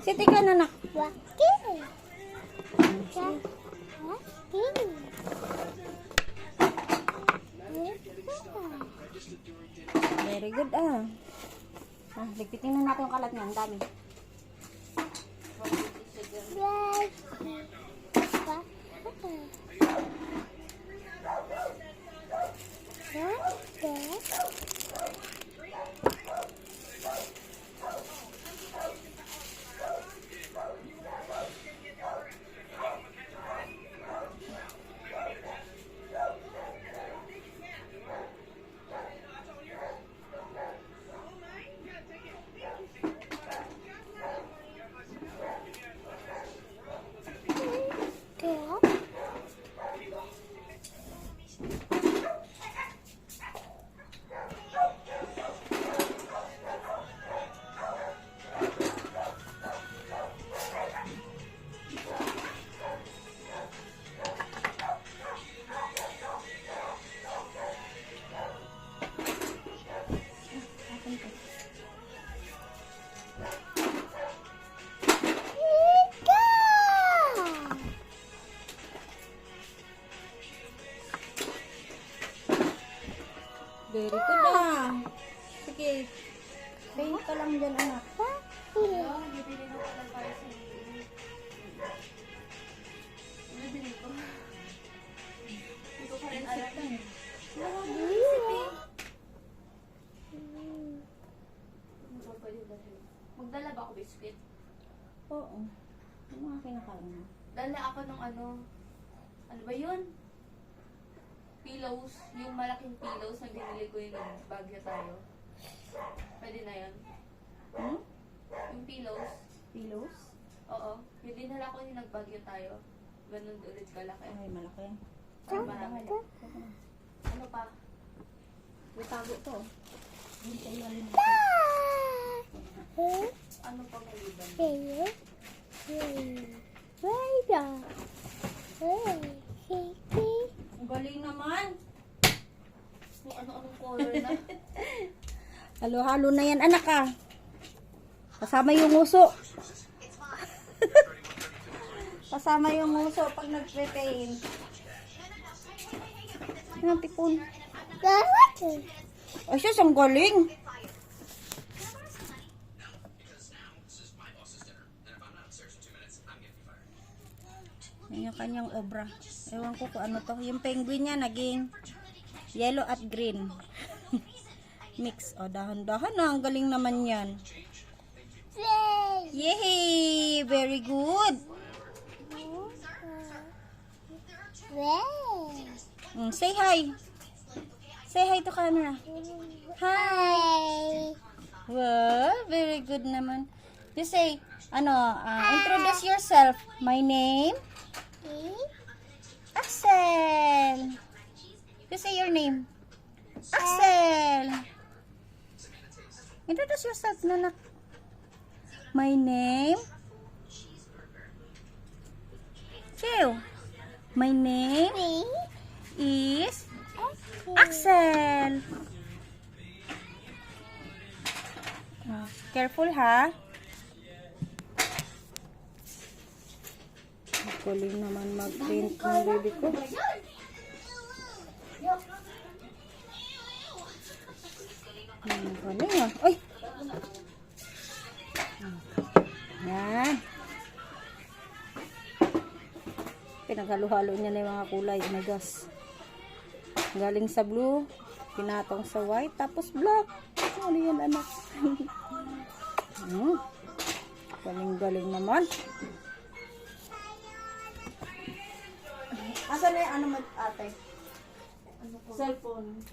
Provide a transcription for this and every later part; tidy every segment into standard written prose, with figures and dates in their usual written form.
Siti ka na, nak. Walking. Walking. Very good, ah. Ligpitin na natin yung kalat niya. Ang dami. Very good, ah. Sige. Paint ka lang dyan, anak. Magdala ba ako biscuit? Oo. Yung mga kinakain mo. Dala ako ng ano ba yun? Pillows, yung malaking pillows na binili ko yung Bagyo tayo. Pwede na yun? Hmm? Yung pillows. Pillows? Oo. Yung dinala ko yung Nagbagyo tayo. Ganun ulit kalaki. Ay, malaki. Ay, marami. Ano pa? Itago to. Hindi kayo alin. Ano pa maliban? Ang galing naman. Kung ano-anong color na. Halo-halo na yan, anak, ah. Kasama yung uso. Kasama yung uso pag nag-paint. Ang tipon. Ay, sus, ang galing. Yan yung kanyang obra. Ewan ko kung ano to. Yung penguin niya naging yellow at green. Mix. O, dahan-dahan na. Ang galing naman yan. Yay! Very good. Say hi. Say hi to camera. Hi. Wow, very good naman. You say, introduce yourself. My name? Axel. You say your name. Axel. Introduce yourself, nanak. My name? Phil. My name is Axel. Careful, ha? Galing naman mag-paint ng baby ko. Galing, ah. Ay! Yan. Pinaghalo-halo niya na yung mga kulay. Oh my gosh. Galing sa blue, pinatong sa white, tapos black. Ano yan, anak? Galing-galing naman. Asan na yung ano mo, ate? Cellphone.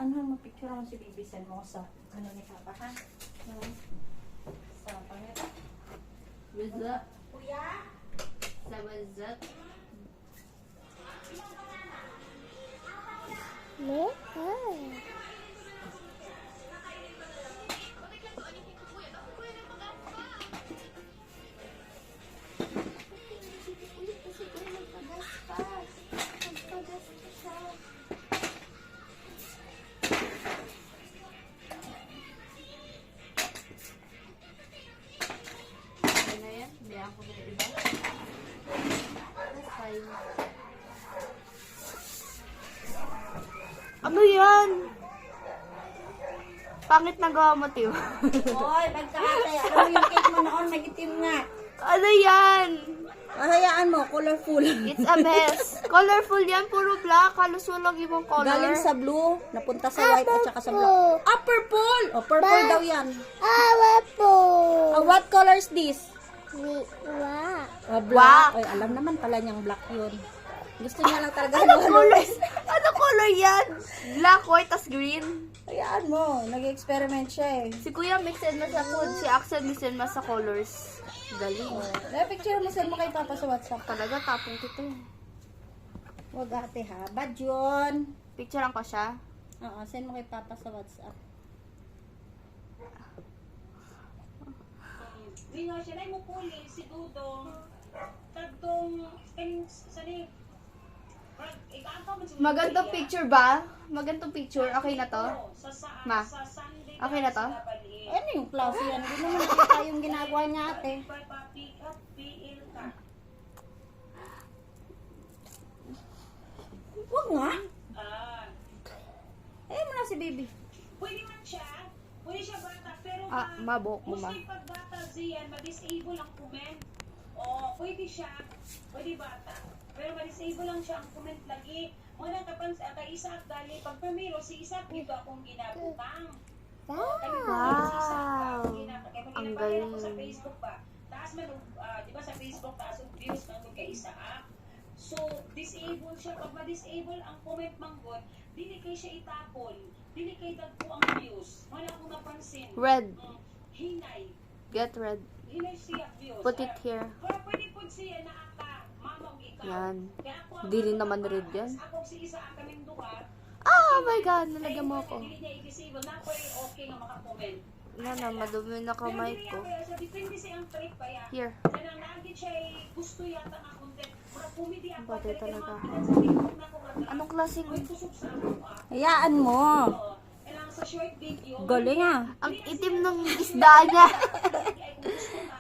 Ano mo, picture mo si baby, send mo sa ano ni Papa, ha? Sa pangita. What's up? Kuya? Sa what's up? Pangit na gawa mo, Tiyo. Hoy, pagka-ate. Alam mo yung cake mo noon, nagitim nga. Ano yan? Hayaan mo, colorful. It's a mess. Colorful yan, puro black. Halos walang ibang color. Galing sa blue, napunta sa white at saka sa black. Ah, purple! O, purple daw yan. Awapo. What color is this? Wow. Black. Ay, alam naman pala niyang black yun. Gusto niya lang talaga Ano color? Ano color yan? Black, white, tas green. Hayaan mo, nag-experiment siya eh. Si Kuya mix and match sa food. Si Axel mix and match sa colors. Galing. Picture mo, send mo kay Papa sa WhatsApp. Talaga, tapong tito eh. Huwag ate ha. Bad yun. Picturean ko siya. Oo, send mo kay Papa sa WhatsApp. Di nga siya na mo puli si Dudong. Tagtong sani. Magandang picture ba? Magandang picture. Okay na to? Ma, Sa Sunday. okay na to? Ano yung klase yan? Hindi naman nakita yung ginagawa niya ate. Pick up PL ka. Huwag nga. Ah, Eh mo na si baby. pwede man siya. Pwede siya bata. Pero mabok mo ma. mostly pag bata siya, ma-disable ang comment. O, pwede siya. Pwede bata. Pero ma-disable lang siya ang comment lagi. Muna kapan kay Isaac dali pag pamiro si Isaac dito akong ginabutang. Wow! Ang galing. Sa Facebook pa. Taas man, di ba sa Facebook, taas ang views man kay Isaac. So, disable siya. Pag ma-disable ang comment manggod, dili kay siya itapon. Dili kay dagpo ang views. Wala akong napansin. Red. Hinay. Get red. Hinay siya views. Put it here. Pero pwede po siya na mama o ikaw. Yan. Kaya ako ang Di rin naman red yan. Ako si Isa ang kaming duha. Oh my God! Nalagyan mo ako. Dili niya i-disable. Na ako okay nga makakomment. Yan na, madumi na kamay ko. Sa depende siya ang trip pa ya. Here. Kanang nagit siya gusto yata nga content. Mura pumidi ang Batay content. talaga. Sa TikTok na ko nga. Anong klaseng... May tusok sa ako Hayaan mo. Kailangan sa short video. Galing ah. Ang itim ng isda niya.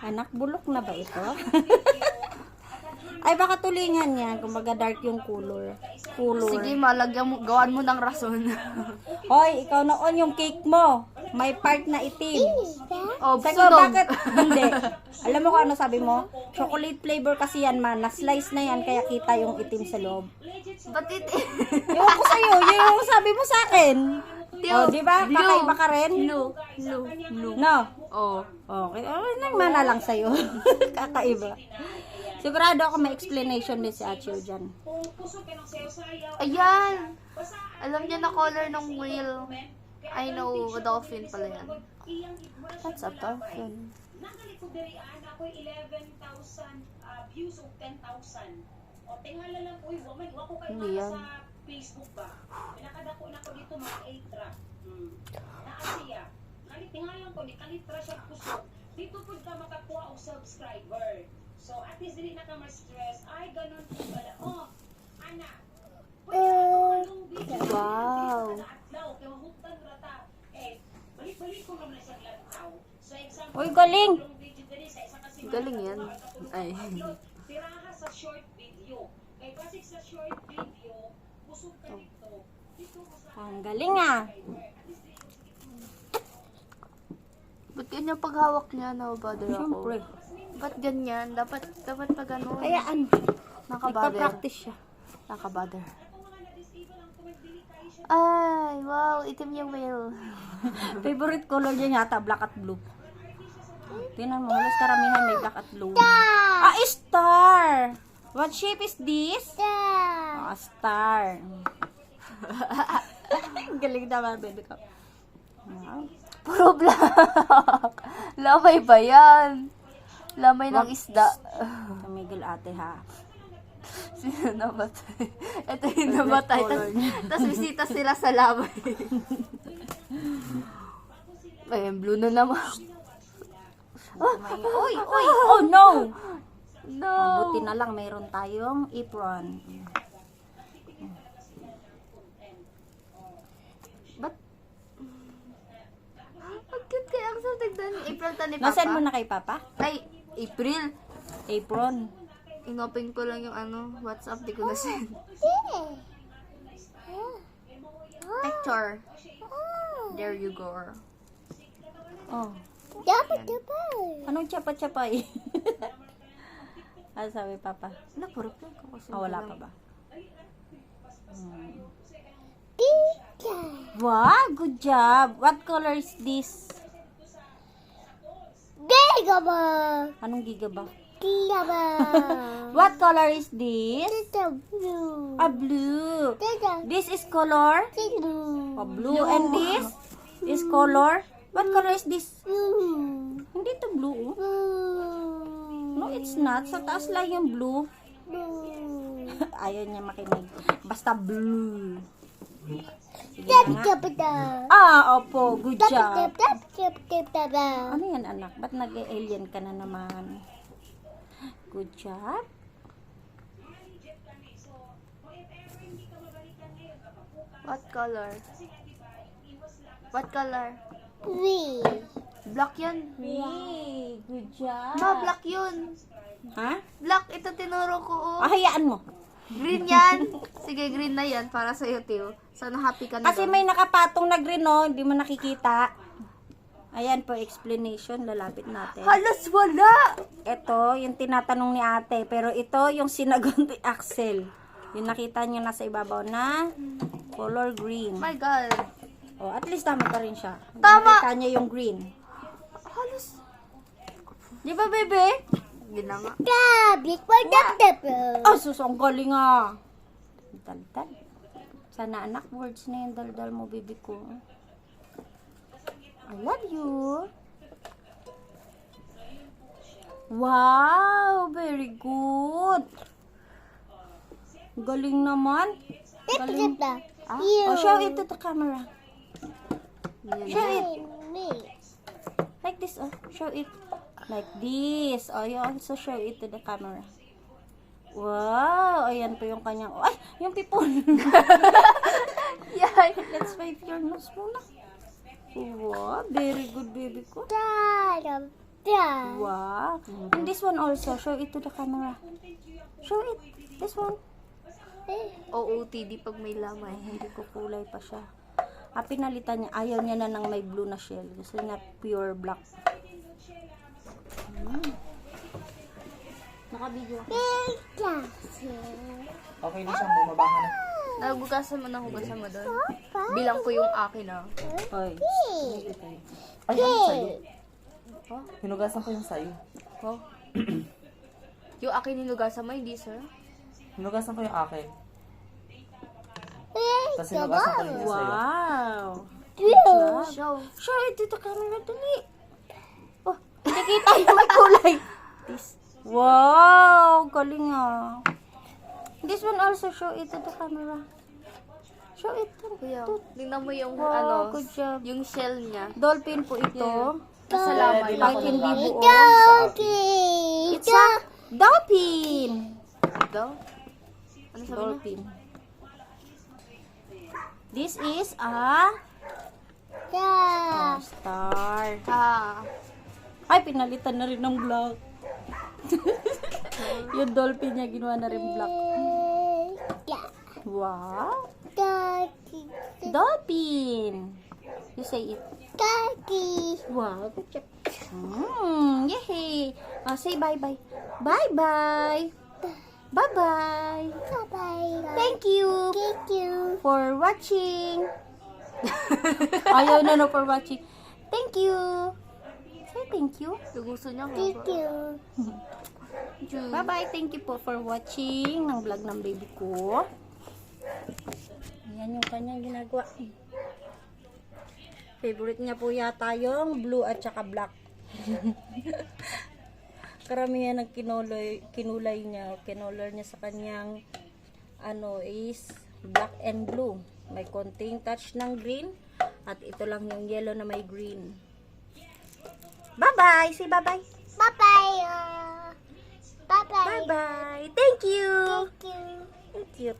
Anak, bulok na ba ito? Ay, baka tulingan yan. Kumbaga dark yung color. Sige, malagyan mo, gawan mo ng rason. Hoy, ikaw noon yung cake mo. May part na itim. Oh, Sabi ko, sunog. bakit? Hindi. Alam mo kung ano sabi mo? Chocolate flavor kasi yan man. Na-slice na yan, kaya kita yung itim sa loob. Ba't itim? Ewan ko sa'yo, yun yung sabi mo sa akin. Oh, di ba? Blue. Kakaiba ka rin? Blue. Blue. Blue. No? Oh. Okay. Oh, nagmana lang sa'yo. Kakaiba. Sigurado ako may explanation din si Achille dyan. Kung puso ka ng sayo-sayaw. Ayan! Basta Alam niya na color ng whale. I know, dolphin pala yan. What's a dolphin? Nagalikod diri ako'y 11,000 views o 10,000. O tingala lang ko, wako kayo Hindi yan. sa Facebook ba? Pinakadako na ko dito mga 8 track. Naasiya. Ngali tingala lang ko, ni kalitra siya kusog. Dito po ka makakuha og subscriber. So at least dili na ka ma-stress. Ay, ganun po pala. Oh, ana. Pwede ako anong video. Wow. Atlaw, kaya mahutdan rata. Eh, balik-balik ko naman sa lantaw. So example, Uy, galing. yung video dali sa isa kasi Galing yan. Ay. tiraha sa short video. Kay kasi sa short video, busog ka dito. Dito ko sa Ang galing ah. Ba't ganyan paghawak niya? Na-bother ako. Siyempre. Ba't ganyan? Dapat pa ganun. Hayaan. Nakabother. Nagpa-practice siya. Nakabother. Ay, wow. Itim yung whale. Favorite color niya yata, black at blue. Tingnan mo, halos karamihan may black at blue. Star! What shape is this? Star. Galing naman, baby ko. Wow. Puro black. Lamay ba yan? Lamay ng isda. Tumigil ate ha. Sino namatay? Ito yung namatay. color niya. Tapos bisita sila sa lamay. Ayan, blue na naman. Uy! Oh no! No! Buti na lang, mayroon tayong apron. Ba't? Ang cute kaya ang sa tignan. April ta ni Papa. Nasend mo na kay Papa? Ay, April. Apron. Inopen ko lang yung WhatsApp. Di ko na send. Picture. There you go. Oh. Dapat. Anong tsapa-tsapay? Ano sabi, Papa? Wala, puro pink ako. Wala pa ba? Tita. Wow, good job. What color is this? Giga ba? Anong giga ba? Giga ba? What color is this? Tita blue. Blue. Tita This is color? blue. Blue. And this is color? What color is this? Blue. Hindi to blue. Blue. No, it's not. Sa taas lang yung blue. Blue. Ayaw niya makinig. Basta blue. Sige Dapat na nga. dapat. Opo. Good job. Dapat. Ano yan, anak? Ba't nag-alien ka na naman? Good job. What color? What color? Three. Black yan. Hey, good job. Ma, black yun. Ha? Black, ito tinuro ko. Oh. Hayaan mo. Green yan. Sige, green na yan para sa'yo, Tio. Sana happy ka na Kasi doon. may nakapatong na green, no? Hindi mo nakikita. Ayan po, explanation. Lalapit natin. Halos wala! Ito, yung tinatanong ni ate. Pero ito, yung sinagot ni Axel. Yung nakita niyo nasa ibabaw na color green. My God. Oh, at least tama pa rin siya. Tama! Nakita niya yung green. Halos. Di ba, bebe? Yun na nga. Dapat for dapat. Oh, sus, ang galing ah. Daldal. Sana anak, words na yung daldal mo, baby ko. I love you. Wow, very good. Galing naman. Galing. Dapat. Oh, show it to the camera. Yan. Show it. Me. Like this, oh. Show it. Like this. Oh, you also show it to the camera. Wow! Ayan po yung kanyang... Ay! Yung pipon! Yan. Let's wipe your nose muna. Wow! Very good, baby ko. Dapat. Wow! And this one also. Show it to the camera. Show it. This one. OOTD pag may lamay. Hindi ko kulay pa siya. Pinalitan niya. Ayaw niya na ng may blue na shell. Gusto niya pure black. Naka-video ako. Okay na siya, bumaba ka na. Nagugasan mo na hugasan mo doon. Bilang ko yung akin ah. Hoy. Ay, ano sa'yo? Hinugasan ko yung sa'yo. Oh. Yung akin hinugasan mo, hindi sir? Hinugasan ko yung akin. Tapos hinugasan ko yung sa'yo. Wow! Show. Show it to the camera, dali. Oh, hindi kita yung may kulay. This. Wow! Galing ah. This one also, show it to the camera. Show it. Kuya, tingnan mo yung Wow, good job. yung shell niya. Dolphin po ito. Nasa lamay. Kahit hindi buo. Okay. It's a dolphin. Daw? Ano sabi niya? Dolphin. This is a star. Ah. Ay, pinalitan na rin ng black. Yung dolphin niya, ginawa na rin black. Wow. Dolphin. You say it. Wow, good job. Yay. Say bye-bye. Bye-bye. Bye-bye. Thank you for watching. Ayaw na no for watching. Thank you. Say thank you. Gusto niya nga ba? Bye-bye. Thank you po for watching ng vlog ng baby ko. Ayan yung kanyang ginagawa. Favorite niya po yata yung blue at saka black. Karamihan ng kinulay niya, kinolor niya sa kanyang is black and blue. May konting touch ng green at ito lang yung yellow na may green. Bye-bye! Say bye-bye! Bye-bye. Bye-bye! Thank you! Thank you. Thank you.